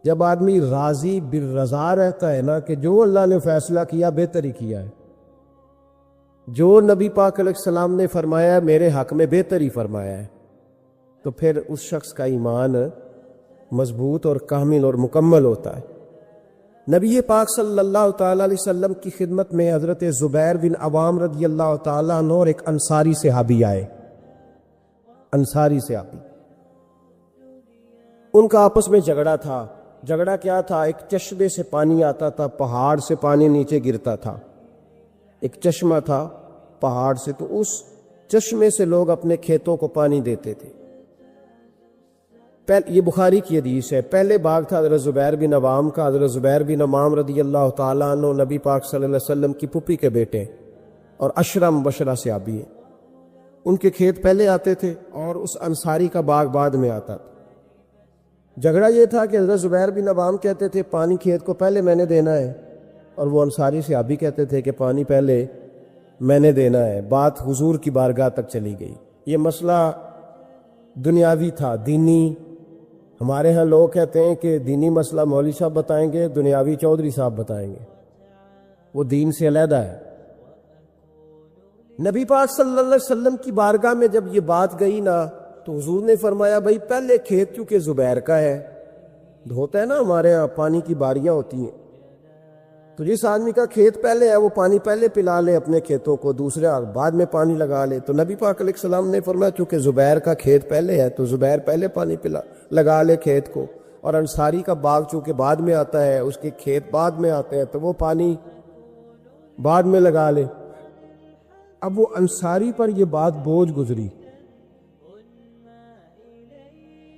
جب آدمی راضی بالرضا رہتا ہے نا کہ جو اللہ نے فیصلہ کیا بہتر ہی کیا ہے، جو نبی پاک علیہ السلام نے فرمایا ہے میرے حق میں بہتر ہی فرمایا ہے، تو پھر اس شخص کا ایمان مضبوط اور کامل اور مکمل ہوتا ہے۔ نبی پاک صلی اللہ تعالیٰ علیہ وسلم کی خدمت میں حضرت زبیر بن عوام رضی اللہ تعالیٰ عنہ اور ایک انصاری صحابی آئے۔ انصاری صحابی، ان کا آپس میں جھگڑا تھا۔ جھگڑا کیا تھا؟ ایک چشمے سے پانی آتا تھا، پہاڑ سے پانی نیچے گرتا تھا۔ ایک چشمہ تھا پہاڑ سے، تو اس چشمے سے لوگ اپنے کھیتوں کو پانی دیتے تھے۔ یہ بخاری کی حدیث ہے۔ پہلے باغ تھا حضرت زبیر بن عوام کا۔ حضرت زبیر بن عوام رضی اللہ تعالیٰ عنہ نبی پاک صلی اللہ علیہ وسلم کی پھوپھی کے بیٹے اور عشرہ مبشرہ صحابی ہیں۔ ان کے کھیت پہلے آتے تھے اور اس انصاری کا باغ بعد میں آتا تھا۔ جھگڑا یہ تھا کہ حضرت زبیر بن عوام کہتے تھے پانی کھیت کو پہلے میں نے دینا ہے، اور وہ انصاری صحابی کہتے تھے کہ پانی پہلے میں نے دینا ہے۔ بات حضور کی بارگاہ تک چلی گئی۔ یہ مسئلہ دنیاوی تھا، دینی۔ ہمارے ہاں لوگ کہتے ہیں کہ دینی مسئلہ مولوی صاحب بتائیں گے، دنیاوی چودھری صاحب بتائیں گے، وہ دین سے علیحدہ ہے۔ نبی پاک صلی اللہ علیہ وسلم کی بارگاہ میں جب یہ بات گئی نا، تو حضور نے فرمایا بھائی پہلے کھیت چونکہ زبیر کا ہے، ہوتا ہے نا ہمارے ہاں پانی کی باریاں ہوتی ہیں، تو جس آدمی کا کھیت پہلے ہے وہ پانی پہلے پلا لے اپنے کھیتوں کو، دوسرے بعد میں پانی لگا لے۔ تو نبی پاک علیہ السلام نے فرمایا چونکہ زبیر کا کھیت پہلے ہے تو زبیر پہلے پانی لگا لے کھیت کو، اور انصاری کا باغ چونکہ بعد میں آتا ہے، اس کے کھیت بعد میں آتے ہیں تو وہ پانی بعد میں لگا لے۔ اب وہ انصاری پر یہ بات بوجھ گزری،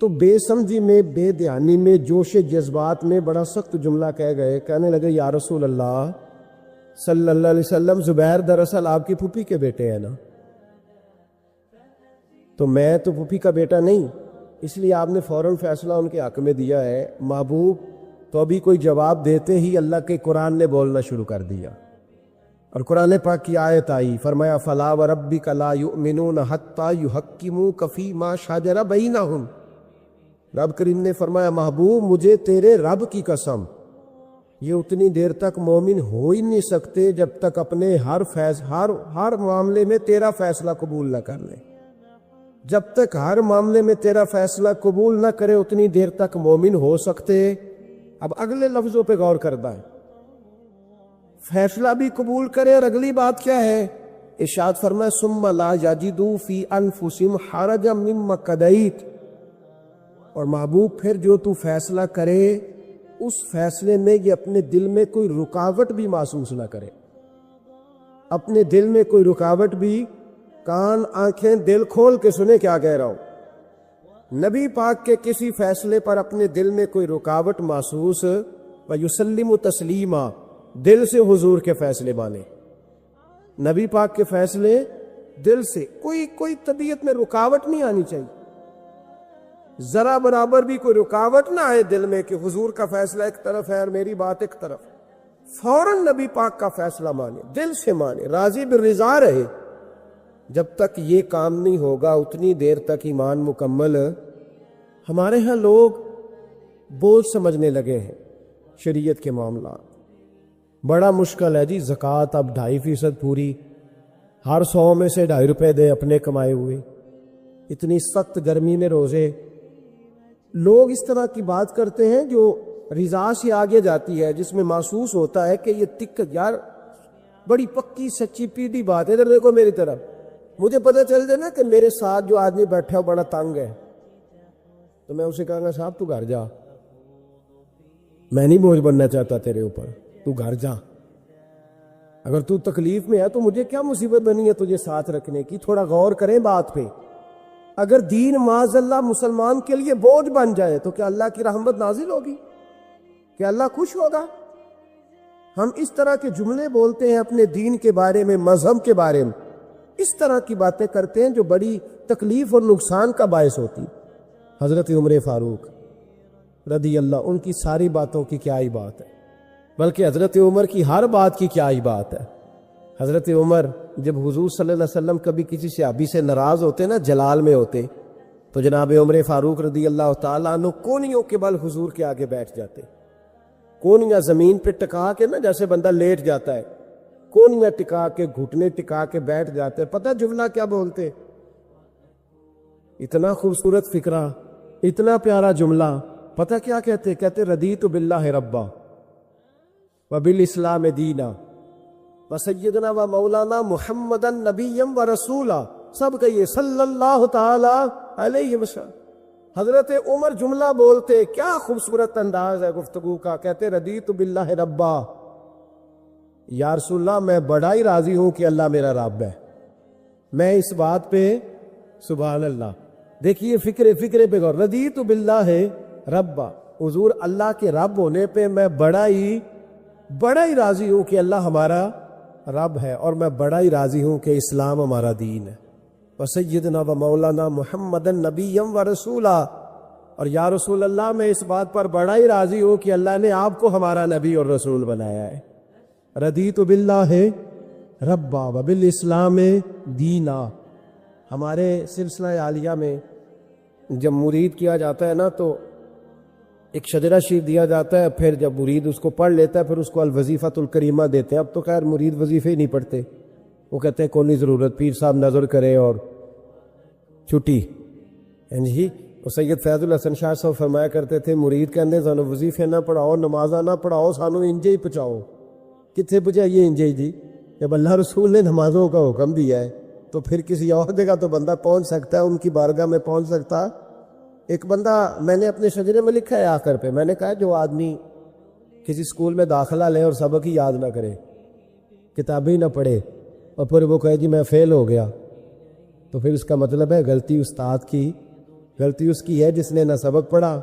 تو بے سمجھی میں، بے دھیانی میں، جوش جذبات میں بڑا سخت جملہ کہہ گئے۔ کہنے لگے یا رسول اللہ صلی اللہ علیہ وسلم، زبیر دراصل آپ کی پھوپھی کے بیٹے ہیں نا، تو میں تو پھوپھی کا بیٹا نہیں، اس لیے آپ نے فوراً فیصلہ ان کے حق میں دیا ہے۔ محبوب تو ابھی کوئی جواب دیتے ہی اللہ کے قرآن نے بولنا شروع کر دیا، اور قرآن پاک کی آیت آئی، فرمایا فَلَا وَرَبِّكَ لَا يُؤْمِنُونَ حَتَّى يُحَكِّمُوكَ فِي مَا شَجَرَ بَيْنَهُمْ۔ رب کریم نے فرمایا محبوب مجھے تیرے رب کی قسم، یہ اتنی دیر تک مومن ہو ہی نہیں سکتے جب تک اپنے ہر معاملے میں تیرا فیصلہ قبول نہ کر لیں۔ جب تک ہر معاملے میں تیرا فیصلہ قبول نہ کرے اتنی دیر تک مومن ہو سکتے۔ اب اگلے لفظوں پہ غور کردہ ہے، فیصلہ بھی قبول کرے، اور اگلی بات کیا ہے؟ ارشاد فرمایا ثم لا یجدوا فی انفسہم حرجا مما قضیت، اور محبوب پھر جو تو فیصلہ کرے اس فیصلے میں یہ اپنے دل میں کوئی رکاوٹ بھی محسوس نہ کرے، اپنے دل میں کوئی رکاوٹ بھی، کان آنکھیں دل کھول کے سنے کیا کہہ رہا ہوں، نبی پاک کے کسی فیصلے پر اپنے دل میں کوئی رکاوٹ محسوس، وَيُسَلِّمُ تسلیما، دل سے حضور کے فیصلے مانے، نبی پاک کے فیصلے دل سے، کوئی طبیعت میں رکاوٹ نہیں آنی چاہیے، ذرا برابر بھی کوئی رکاوٹ نہ آئے دل میں کہ حضور کا فیصلہ ایک طرف ہے اور میری بات ایک طرف، فوراً نبی پاک کا فیصلہ مانے، دل سے مانے، راضی بالرضا رہے۔ جب تک یہ کام نہیں ہوگا اتنی دیر تک ایمان مکمل۔ ہمارے ہاں لوگ بوجھ سمجھنے لگے ہیں شریعت کے معاملات، بڑا مشکل ہے جی، زکوٰۃ اب 2.5% پوری، ہر 100 میں سے 2.5 روپے دے اپنے کمائے ہوئے، اتنی سخت گرمی میں روزے۔ لوگ اس طرح کی بات کرتے ہیں جو رضا سے آگے جاتی ہے، جس میں محسوس ہوتا ہے کہ یہ یار بڑی پکی سچی پیڑھی بات ہے۔ ادھر دیکھو میری طرف، مجھے پتہ چل جائے نا کہ میرے ساتھ جو آدمی بیٹھا ہے بڑا تنگ ہے، تو میں اسے کہوں گا صاحب تو گھر جا، میں نہیں بوجھ بننا چاہتا تیرے اوپر، تو گھر جا، اگر تو تکلیف میں ہے تو مجھے کیا مصیبت بنی ہے تجھے ساتھ رکھنے کی۔ تھوڑا غور کریں بات پہ۔ اگر دین معاذ اللہ مسلمان کے لیے بوجھ بن جائے تو کیا اللہ کی رحمت نازل ہوگی؟ کیا اللہ خوش ہوگا؟ ہم اس طرح کے جملے بولتے ہیں اپنے دین کے بارے میں، مذہب کے بارے میں، اس طرح کی باتیں کرتے ہیں جو بڑی تکلیف اور نقصان کا باعث ہوتی۔ حضرت عمر فاروق رضی اللہ، ان کی ساری باتوں کی کیا ہی بات ہے، بلکہ حضرت عمر کی ہر بات کی کیا ہی بات ہے۔ حضرت عمر جب حضور صلی اللہ علیہ وسلم کبھی کسی صحابی سے ناراض ہوتے نا، جلال میں ہوتے، تو جناب عمر فاروق رضی اللہ تعالیٰ عنہ کونیوں کے بل حضور کے آگے بیٹھ جاتے، کونیاں زمین پہ ٹکا کے نا، جیسے بندہ لیٹ جاتا ہے، کونیاں ٹکا کے، گھٹنے ٹکا کے بیٹھ جاتے. پتہ جملہ کیا بولتے؟ اتنا خوبصورت فکرہ، اتنا پیارا جملہ. پتہ کیا کہتے؟ کہتے رضیت باللہ ربا وبالاسلام دینا وسیدنا و مولانا محمد نبیم و رسولا. سب کہیے صلی اللہ تعالی علیہ وسلم. حضرت عمر جملہ بولتے، کیا خوبصورت انداز ہے گفتگو کا. کہتے رضیت باللہ ربا، یا رسول اللہ میں بڑا ہی راضی ہوں کہ اللہ میرا رب ہے. میں اس بات پہ سبحان اللہ. دیکھیے فکرے پہ غور. رضیت باللہ ربا، حضور اللہ کے رب ہونے پہ میں بڑا ہی راضی ہوں کہ اللہ ہمارا رب ہے، اور میں بڑا ہی راضی ہوں کہ اسلام ہمارا دین ہے. وسیدنا و مولانا محمد نبیم و رسولا، اور یا رسول اللہ میں اس بات پر بڑا ہی راضی ہوں کہ اللہ نے آپ کو ہمارا نبی اور رسول بنایا ہے. رضیت باللہ ربا و بالاسلام دینا. ہمارے سلسلہ عالیہ میں جب مرید کیا جاتا ہے نا تو ایک شجرہ شریف دیا جاتا ہے، پھر جب مرید اس کو پڑھ لیتا ہے پھر اس کو الوظیفۃ الکریمہ دیتے ہیں. اب تو خیر مرید وظیفے ہی نہیں پڑھتے، وہ کہتے ہیں کوئی نہیں ضرورت، پیر صاحب نظر کرے اور چھٹی. جی وہ سید فیض الحسن شاہ صاحب فرمایا کرتے تھے، مرید کہندے سانو وظیفے نہ پڑھاؤ، نمازاں نہ پڑھاؤ، سانو انجے ہی پہنچاؤ. کتنے پہنچائیے انجے ہی؟ جی جب اللہ رسول نے نمازوں کا حکم دیا ہے تو پھر کسی اور جگہ تو بندہ پہنچ سکتا ہے، ان کی بارگاہ میں پہنچ سکتا. ایک بندہ میں نے اپنے شجرے میں لکھا ہے آخر پہ، میں نے کہا جو آدمی کسی اسکول میں داخلہ لے اور سبق ہی یاد نہ کرے، کتابیں نہ پڑھے، اور پھر وہ کہے جی میں فیل ہو گیا، تو پھر اس کا مطلب ہے غلطی استاد کی، غلطی اس کی ہے جس نے نہ سبق پڑھا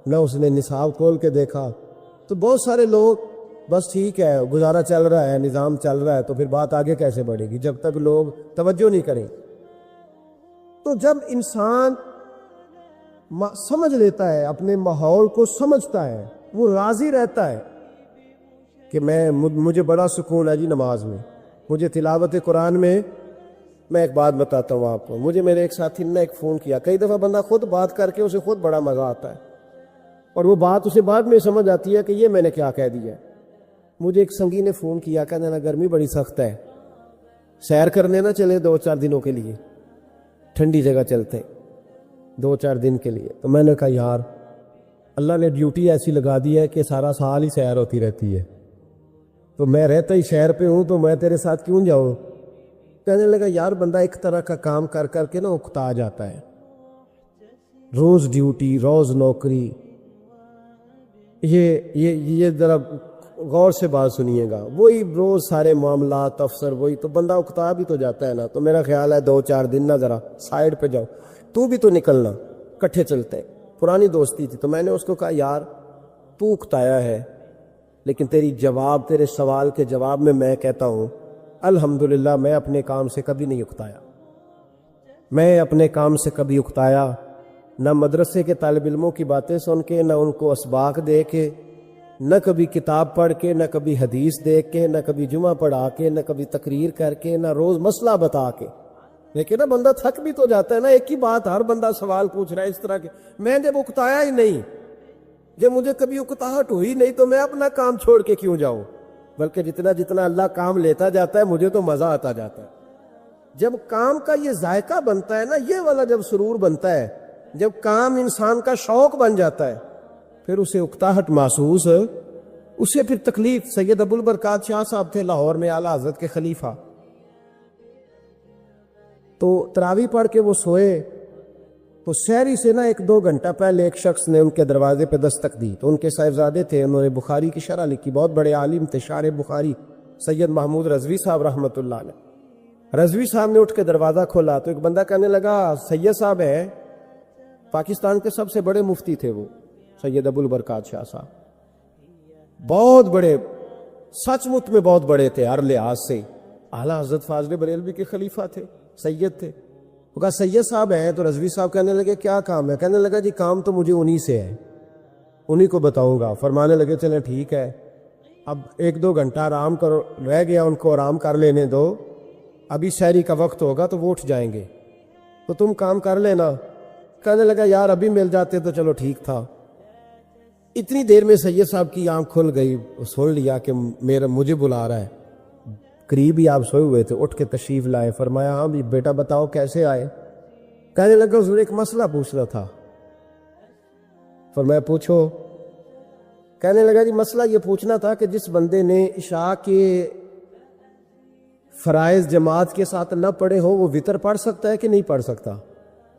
نہ اس نے نصاب کھول کے دیکھا. تو بہت سارے لوگ بس ٹھیک ہے گزارا چل رہا ہے، نظام چل رہا ہے، تو پھر بات آگے کیسے بڑھے گی جب تک لوگ توجہ نہیں کریں. تو جب انسان سمجھ لیتا ہے، اپنے ماحول کو سمجھتا ہے، وہ راضی رہتا ہے کہ مجھے بڑا سکون ہے جی نماز میں، مجھے تلاوت قرآن میں. میں ایک بات بتاتا ہوں آپ کو، مجھے میرے ایک ساتھی نے ایک فون کیا. کئی دفعہ بندہ خود بات کر کے اسے خود بڑا مزہ آتا ہے، اور وہ بات اسے بعد میں سمجھ آتی ہے کہ یہ میں نے کیا کہہ دیا. مجھے ایک سنگی نے فون کیا، کہنے لگا گرمی بڑی سخت ہے، سیر کرنے نہ چلے 2-4 دنوں کے لیے، ٹھنڈی جگہ چلتے 2-4 دن کے لیے. تو میں نے کہا یار اللہ نے ڈیوٹی ایسی لگا دی ہے کہ سارا سال ہی سیر ہوتی رہتی ہے، تو میں رہتا ہی شہر پہ ہوں، تو میں تیرے ساتھ کیوں جاؤں. کہنے لگا یار بندہ ایک طرح کا کام کر کر کے نا اکتا جاتا ہے، روز ڈیوٹی، روز نوکری. یہ ذرا غور سے بات سنیے گا، وہی روز سارے معاملات افسر وہی، تو بندہ اکتا بھی تو جاتا ہے نا. تو میرا خیال ہے 2-4 دن نا ذرا سائڈ پہ جاؤ، تو بھی تو نکلنا، کٹھے چلتے. پرانی دوستی تھی. تو میں نے اس کو کہا یار تو اکتایا ہے، لیکن تیرے سوال کے جواب میں کہتا ہوں الحمدللہ میں اپنے کام سے کبھی نہیں اکتایا. میں اپنے کام سے کبھی اکتایا نہ مدرسے کے طالب علموں کی باتیں سن کے، نہ ان کو اسباق دے کے، نہ کبھی کتاب پڑھ کے، نہ کبھی حدیث دیکھ کے، نہ کبھی جمعہ پڑھا کے، نہ کبھی تقریر کر کے، نہ روز مسئلہ بتا کے. لیکن نا بندہ تھک بھی تو جاتا ہے نا، ایک ہی بات ہر بندہ سوال پوچھ رہا ہے اس طرح کے. میں جب اکتایا ہی نہیں، جب مجھے کبھی اکتاہٹ ہوئی نہیں، تو میں اپنا کام چھوڑ کے کیوں جاؤں. بلکہ جتنا اللہ کام لیتا جاتا ہے مجھے تو مزہ آتا جاتا ہے. جب کام کا یہ ذائقہ بنتا ہے نا، یہ والا جب سرور بنتا ہے، جب کام انسان کا شوق بن جاتا ہے، پھر اسے اکتاہٹ محسوس، اسے پھر تکلیف. سید ابو البرکات شاہ صاحب تھے لاہور میں، اعلیٰ حضرت کے خلیفہ. تو تراویح پڑھ کے وہ سوئے، تو سحری سے نا 1-2 گھنٹہ پہلے ایک شخص نے ان کے دروازے پہ دستک دی. تو ان کے صاحبزادے تھے، انہوں نے بخاری کی شرح لکھی، بہت بڑے عالم تھے، شارح بخاری سید محمود رضوی صاحب رحمۃ اللہ علیہ. رضوی صاحب نے اٹھ کے دروازہ کھولا تو ایک بندہ کہنے لگا سید صاحب ہے. پاکستان کے سب سے بڑے مفتی تھے وہ، سید ابو البرکات شاہ صاحب، بہت بڑے، سچ مچ میں بہت بڑے تھے ہر لحاظ سے. اعلیٰ حضرت فاضل بریلوی کے خلیفہ تھے، سید تھے. وہ کہا سید صاحب ہیں. تو رضوی صاحب کہنے لگے کیا کام ہے؟ کہنے لگا جی کام تو مجھے انہی سے ہے، انہی کو بتاؤں گا. فرمانے لگے چلیں ٹھیک ہے، اب 1-2 گھنٹہ آرام کرو، رہ گیا، ان کو آرام کر لینے دو، ابھی سحری کا وقت ہوگا تو وہ اٹھ جائیں گے، تو تم کام کر لینا. کہنے لگا یار ابھی مل جاتے تو چلو ٹھیک تھا۔ اتنی دیر میں سید صاحب کی آنکھ کھل گئی، سن لیا کہ مجھے بلا رہا ہے، قریب ہی آپ سوئے ہوئے تھے، اٹھ کے تشریف لائے، فرمایا ہاں بیٹا بتاؤ کیسے آئے؟ کہنے لگا حضور ایک مسئلہ پوچھنا تھا۔ فرمایا پوچھو۔ کہنے لگا جی مسئلہ یہ پوچھنا تھا کہ جس بندے نے عشاء کے فرائض جماعت کے ساتھ نہ پڑھے ہو وہ وتر پڑھ سکتا ہے کہ نہیں پڑھ سکتا؟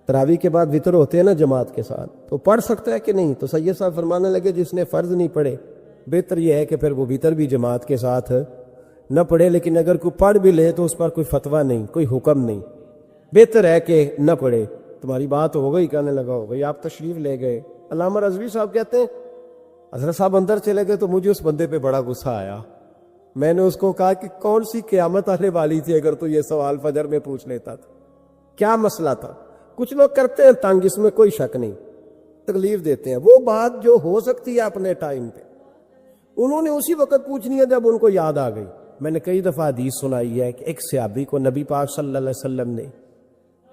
تراویح کے بعد وتر ہوتے ہیں نا جماعت کے ساتھ، تو پڑھ سکتا ہے کہ نہیں؟ تو سید صاحب فرمانے لگے جس نے فرض نہیں پڑھے بہتر یہ ہے کہ پھر وہ وتر بھی جماعت کے ساتھ نہ پڑھے، لیکن اگر کوئی پڑھ بھی لے تو اس پر کوئی فتویٰ نہیں، کوئی حکم نہیں، بہتر ہے کہ نہ پڑھے۔ تمہاری بات ہو گئی؟ کہنے لگا ہو گئی۔ آپ تشریف لے گئے۔ علامہ رضوی صاحب کہتے ہیں حضرت صاحب اندر چلے گئے تو مجھے اس بندے پہ بڑا غصہ آیا۔ میں نے اس کو کہا کہ کون سی قیامت آنے والی تھی اگر تو یہ سوال فجر میں پوچھ لیتا تھا؟ کیا مسئلہ تھا؟ کچھ لوگ کرتے ہیں تنگ، اس میں کوئی شک نہیں، تکلیف دیتے ہیں، وہ بات جو ہو سکتی ہے اپنے ٹائم پہ انہوں نے اسی وقت پوچھنی ہے جب ان کو یاد آ گئی۔ میں نے کئی دفعہ حدیث سنائی ہے کہ ایک صحابی کو نبی پاک صلی اللہ علیہ وسلم نے،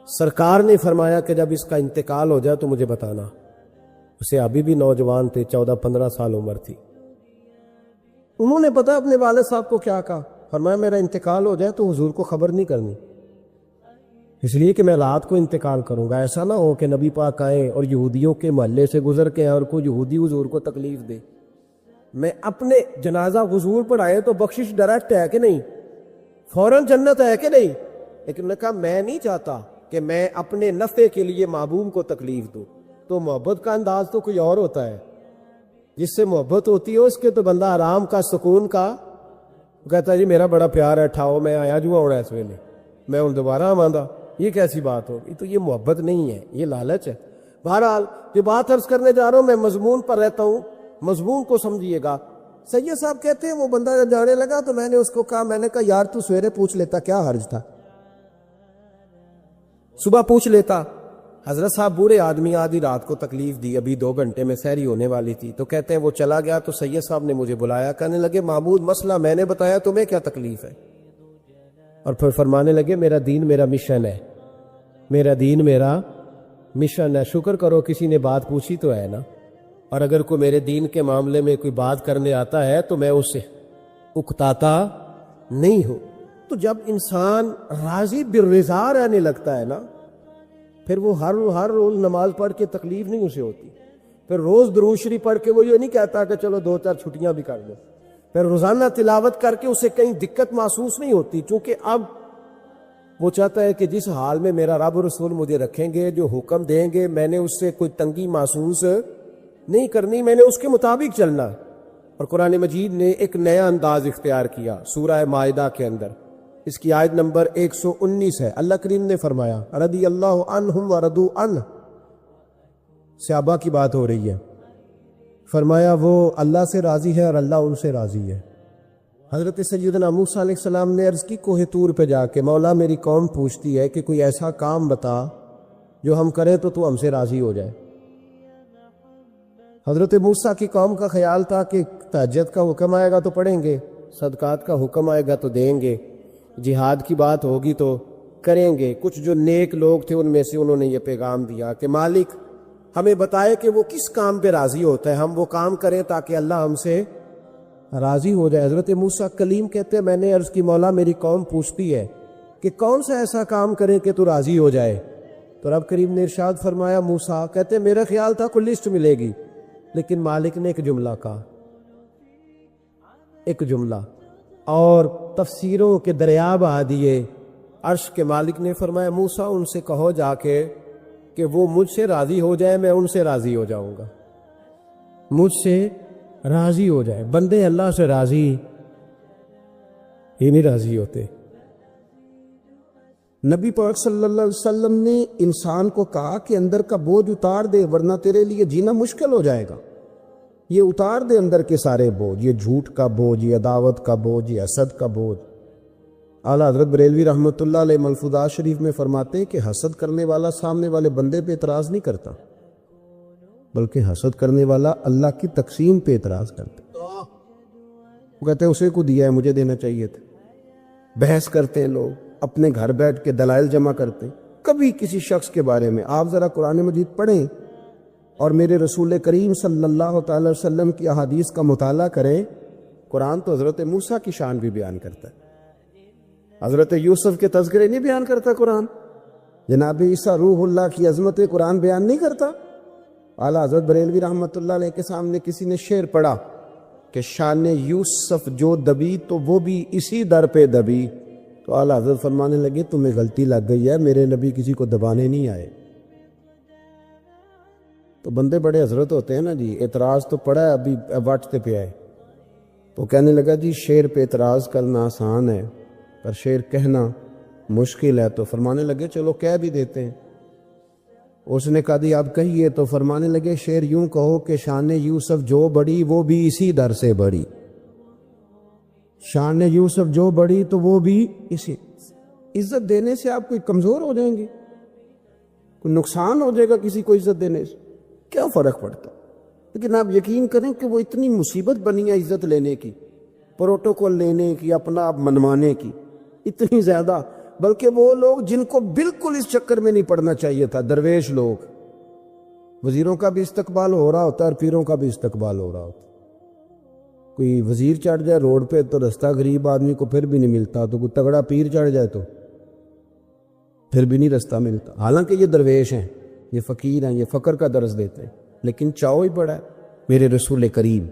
سرکار نے فرمایا کہ جب اس کا انتقال ہو جائے تو مجھے بتانا۔ صحابی بھی نوجوان تھے، 14-15 سال عمر تھی۔ انہوں نے پتا اپنے والد صاحب کو کیا کہا، فرمایا میرا انتقال ہو جائے تو حضور کو خبر نہیں کرنی، اس لیے کہ میں رات کو انتقال کروں گا، ایسا نہ ہو کہ نبی پاک آئیں اور یہودیوں کے محلے سے گزر کے اور کوئی یہودی حضور کو تکلیف دے۔ میں اپنے جنازہ حضور پر آئے تو بخشش ڈائریکٹ ہے کہ نہیں، فوراً جنت ہے کہ نہیں، لیکن نے کہا میں نہیں چاہتا کہ میں اپنے نفع کے لیے محبوب کو تکلیف دوں۔ تو محبت کا انداز تو کوئی اور ہوتا ہے، جس سے محبت ہوتی ہے اس کے تو بندہ آرام کا، سکون کا، کہتا ہے جی میرا بڑا پیار ہے، ٹھاؤ میں آیا جو ہونا اس ویلے، میں ہوں دوبارہ آماندہ، یہ کیسی بات ہوگی؟ تو یہ محبت نہیں ہے، یہ لالچ ہے۔ بہرحال جو بات عرض کرنے جا رہا ہوں میں مضمون پر رہتا ہوں، مضمون کو سمجھیے گا۔ سید صاحب کہتے ہیں وہ بندہ جب جانے لگا تو میں نے اس کو کہا، میں نے کہا یار تو سویرے پوچھ لیتا، کیا حرج تھا، صبح پوچھ لیتا۔ حضرت صاحب بوڑھے آدمی، آدھی رات کو تکلیف دی، ابھی 2 گھنٹے میں سحری ہونے والی تھی، تو کہتے ہیں وہ چلا گیا تو سید صاحب نے مجھے بلایا، کہنے لگے معبود مسئلہ میں نے بتایا، تمہیں کیا تکلیف ہے؟ اور پھر فرمانے لگے میرا دین میرا مشن ہے، میرا دین میرا مشن ہے، شکر کرو کسی نے بات پوچھی تو ہے نا، اور اگر کوئی میرے دین کے معاملے میں کوئی بات کرنے آتا ہے تو میں اس سے اکتاتا نہیں ہوں۔ تو جب انسان راضی بالرضا رہنے لگتا ہے نا، پھر وہ ہر روز نماز پڑھ کے تکلیف نہیں اسے ہوتی، پھر روز درود شریف پڑھ کے وہ یہ نہیں کہتا کہ چلو 2-4 چھٹیاں بھی کر لو، پھر روزانہ تلاوت کر کے اسے کہیں دقت محسوس نہیں ہوتی، چونکہ اب وہ چاہتا ہے کہ جس حال میں میرا رب رسول مجھے رکھیں گے، جو حکم دیں گے، میں نے اس سے کوئی تنگی محسوس نہیں کرنی، میں نے اس کے مطابق چلنا۔ اور قرآن مجید نے ایک نیا انداز اختیار کیا سورہ مائدہ کے اندر، اس کی آیت نمبر 119 ہے۔ اللہ کریم نے فرمایا رضی اللہ عنہم ورضوا عنہ، صحابہ کی بات ہو رہی ہے، فرمایا وہ اللہ سے راضی ہے اور اللہ ان سے راضی ہے۔ حضرت سیدنا موسیٰ علیہ السلام نے عرض کی کوہ طور پہ جا کے، مولا میری قوم پوچھتی ہے کہ کوئی ایسا کام بتا جو ہم کریں تو تو ہم سے راضی ہو جائے۔ حضرت موسیٰ کی قوم کا خیال تھا کہ تہجد کا حکم آئے گا تو پڑھیں گے، صدقات کا حکم آئے گا تو دیں گے، جہاد کی بات ہوگی تو کریں گے۔ کچھ جو نیک لوگ تھے ان میں سے انہوں نے یہ پیغام دیا کہ مالک ہمیں بتائے کہ وہ کس کام پہ راضی ہوتا ہے، ہم وہ کام کریں تاکہ اللہ ہم سے راضی ہو جائے۔ حضرت موسیٰ کلیم کہتے ہیں میں نے عرض کی مولا میری قوم پوچھتی ہے کہ کون سا ایسا کام کریں کہ تو راضی ہو جائے، تو رب کریم نے ارشاد فرمایا موسیٰ، کہتے میرا خیال تھا کوئی لسٹ ملے گی، لیکن مالک نے ایک جملہ کہا، ایک جملہ، اور تفسیروں کے دریا بہا دیے۔ عرش کے مالک نے فرمایا موسیٰ ان سے کہو جا کے کہ وہ مجھ سے راضی ہو جائے، میں ان سے راضی ہو جاؤں گا، مجھ سے راضی ہو جائے۔ بندے اللہ سے راضی ہی نہیں راضی ہوتے۔ نبی پاک صلی اللہ علیہ وسلم نے انسان کو کہا کہ اندر کا بوجھ اتار دے ورنہ تیرے لیے جینا مشکل ہو جائے گا، یہ اتار دے اندر کے سارے بوجھ، یہ جھوٹ کا بوجھ، یہ عداوت کا بوجھ، یہ حسد کا بوجھ۔ اعلیٰ حضرت بریلوی رحمۃ اللہ علیہ ملفوظات شریف میں فرماتے ہیں کہ حسد کرنے والا سامنے والے بندے پہ اعتراض نہیں کرتا، بلکہ حسد کرنے والا اللہ کی تقسیم پہ اعتراض کرتا ہے۔ وہ کہتے ہیں اسے کو دیا ہے مجھے دینا چاہیے تھا۔ بحث کرتے ہیں لوگ، اپنے گھر بیٹھ کے دلائل جمع کرتے ہیں، کبھی کسی شخص کے بارے میں آپ ذرا قرآن مجید پڑھیں اور میرے رسول کریم صلی اللہ تعالی وسلم کی احادیث کا مطالعہ کریں. قرآن تو حضرت موسیٰ کی شان بھی بیان کرتا ہے, حضرت یوسف کے تذکرے نہیں بیان کرتا قرآن, جناب عیسیٰ روح اللہ کی عظمت قرآن بیان نہیں کرتا. اعلیٰ حضرت بریلوی رحمۃ اللہ علیہ کے سامنے کسی نے شعر پڑھا کہ شان یوسف جو دبی تو وہ بھی اسی در پہ دبی, تو اعلیٰ حضرت فرمانے لگے تمہیں غلطی لگ گئی ہے, میرے نبی کسی کو دبانے نہیں آئے. تو بندے بڑے حضرت ہوتے ہیں نا جی, اعتراض تو پڑا ہے ابھی واٹتے پہ آئے, تو کہنے لگا جی شعر پہ اعتراض کرنا آسان ہے پر شعر کہنا مشکل ہے. تو فرمانے لگے چلو کہہ بھی دیتے ہیں. اس نے کہا دی آپ کہیے. تو فرمانے لگے شعر یوں کہو کہ شان یوسف جو بڑی وہ بھی اسی در سے بڑی. شان یوسف جو بڑی تو وہ بھی اسی. عزت دینے سے آپ کوئی کمزور ہو جائیں گے, کوئی نقصان ہو جائے گا کسی کو عزت دینے سے, کیا فرق پڑتا؟ لیکن آپ یقین کریں کہ وہ اتنی مصیبت بنی ہے عزت لینے کی, پروٹوکول لینے کی, اپنا آپ منوانے کی, اتنی زیادہ. بلکہ وہ لوگ جن کو بالکل اس چکر میں نہیں پڑنا چاہیے تھا, درویش لوگ, وزیروں کا بھی استقبال ہو رہا ہوتا ہے اور پیروں کا بھی استقبال ہو رہا ہوتا. کوئی وزیر چڑھ جائے روڈ پہ تو رستہ غریب آدمی کو پھر بھی نہیں ملتا, تو کوئی تگڑا پیر چڑھ جائے تو پھر بھی نہیں رستہ ملتا. حالانکہ یہ درویش ہیں, یہ فقیر ہیں, یہ فقر کا درس دیتے ہیں, لیکن چاؤ ہی بڑا ہے. میرے رسول کریم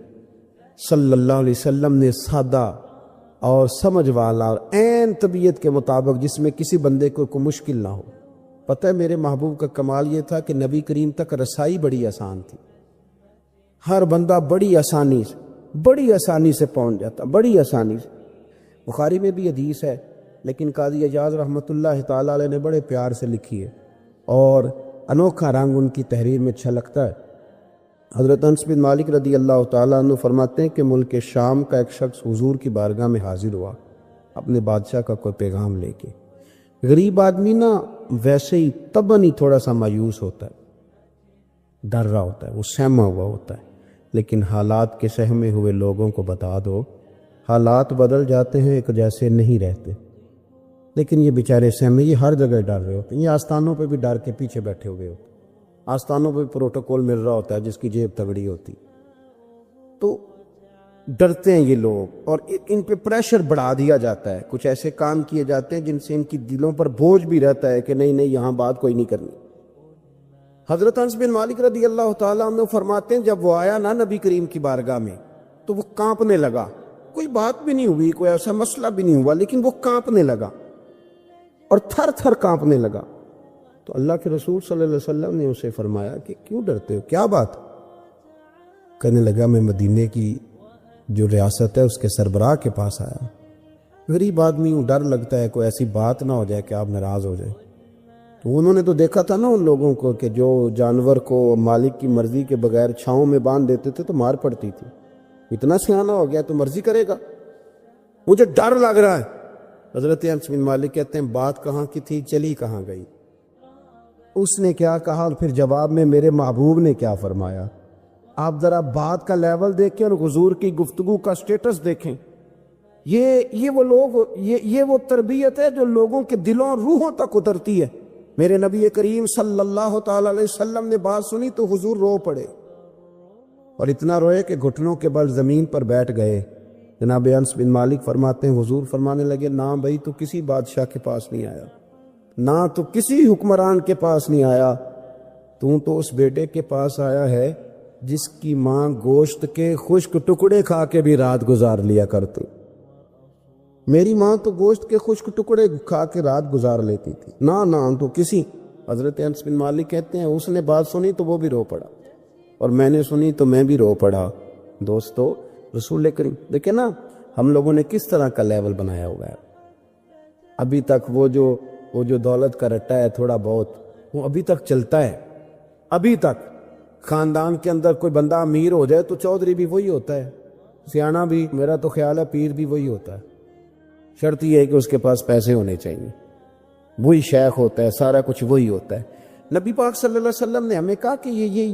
صلی اللہ علیہ وسلم نے سادہ اور سمجھ والا اور عین طبیعت کے مطابق, جس میں کسی بندے کو کوئی مشکل نہ ہو. پتہ ہے میرے محبوب کا کمال یہ تھا کہ نبی کریم تک رسائی بڑی آسان تھی. ہر بندہ بڑی آسانی سے پہنچ جاتا, بڑی آسانی سے. بخاری میں بھی حدیث ہے, لیکن قاضی اعجاز رحمۃ اللہ تعالیٰ علیہ نے بڑے پیار سے لکھی ہے اور انوکھا رنگ ان کی تحریر میں چھلکتا ہے. حضرت انس بن مالک رضی اللہ تعالیٰ عنہ فرماتے ہیں کہ ملک شام کا ایک شخص حضور کی بارگاہ میں حاضر ہوا اپنے بادشاہ کا کوئی پیغام لے کے. غریب آدمی نا ویسے ہی طبعاً ہی تھوڑا سا مایوس ہوتا ہے, ڈر رہا ہوتا ہے, وہ سہما ہوا ہوتا ہے. لیکن حالات کے سہمے ہوئے لوگوں کو بتا دو, حالات بدل جاتے ہیں, ایک جیسے نہیں رہتے. لیکن یہ بیچارے سہمے, یہ ہر جگہ ڈر رہے ہوتے ہیں. یہ آستانوں پہ بھی ڈر کے پیچھے بیٹھے ہوئے ہوتے ہیں, آستانوں پہ پروٹوکول مل رہا ہوتا ہے جس کی جیب تگڑی ہوتی. تو ڈرتے ہیں یہ لوگ اور ان پہ پریشر بڑھا دیا جاتا ہے. کچھ ایسے کام کیے جاتے ہیں جن سے ان کی دلوں پر بوجھ بھی رہتا ہے کہ نہیں یہاں بات کوئی نہیں کرنی. حضرت انس بن مالک رضی اللہ تعالیٰ عنہ فرماتے ہیں جب وہ آیا نا نبی کریم کی بارگاہ میں تو وہ کانپنے لگا. کوئی بات بھی نہیں ہوئی, کوئی ایسا مسئلہ بھی نہیں ہوا, لیکن وہ کانپنے لگا اور تھر تھر کانپنے لگا. تو اللہ کے رسول صلی اللہ علیہ وسلم نے اسے فرمایا کہ کیوں ڈرتے ہو, کیا بات؟ کہنے لگا میں مدینے کی جو ریاست ہے اس کے سربراہ کے پاس آیا. غریب آدمی ہوں, ڈر لگتا ہے کوئی ایسی بات نہ ہو جائے کہ آپ ناراض ہو جائیں. تو انہوں نے تو دیکھا تھا نا ان لوگوں کو کہ جو جانور کو مالک کی مرضی کے بغیر چھاؤں میں باندھ دیتے تھے تو مار پڑتی تھی. اتنا سیانا ہو گیا تو مرضی کرے گا, مجھے ڈر لگ رہا ہے. حضرت انس بن مالک کہتے ہیں بات کہاں کی تھی, چلی کہاں گئی. اس نے کیا کہا اور پھر جواب میں میرے محبوب نے کیا فرمایا. آپ ذرا بات کا لیول دیکھیں اور حضور کی گفتگو کا سٹیٹس دیکھیں. یہ وہ لوگ, یہ وہ تربیت ہے جو لوگوں کے دلوں اور روحوں تک اترتی ہے. میرے نبی کریم صلی اللہ تعالی علیہ وسلم نے بات سنی تو حضور رو پڑے اور اتنا روئے کہ گھٹنوں کے بل زمین پر بیٹھ گئے. جناب انس بن مالک فرماتے ہیں حضور فرمانے لگے نہ بھائی تو کسی بادشاہ کے پاس نہیں آیا, نہ تو کسی حکمران کے پاس نہیں آیا, تو اس بیٹے کے پاس آیا ہے جس کی ماں گوشت کے خشک ٹکڑے کھا کے بھی رات گزار لیا کرتی. میری ماں تو گوشت کے خشک ٹکڑے کھا کے رات گزار لیتی تھی, نہ تو کسی. حضرت انس بن مالک کہتے ہیں اس نے بات سنی تو وہ بھی رو پڑا اور میں نے سنی تو میں بھی رو پڑا. دوستو رسول کریم دیکھیں نا ہم لوگوں نے کس طرح کا لیول بنایا ہوا ہے. ابھی تک وہ جو دولت کا رٹا ہے تھوڑا بہت وہ ابھی تک چلتا ہے. ابھی تک خاندان کے اندر کوئی بندہ امیر ہو جائے تو چودھری بھی وہی ہوتا ہے, سیانہ بھی, میرا تو خیال ہے پیر بھی وہی ہوتا ہے. شرط یہ ہے کہ اس کے پاس پیسے ہونے چاہیے, وہی شیخ ہوتا ہے, سارا کچھ وہی ہوتا ہے. نبی پاک صلی اللہ علیہ وسلم نے ہمیں کہا کہ یہ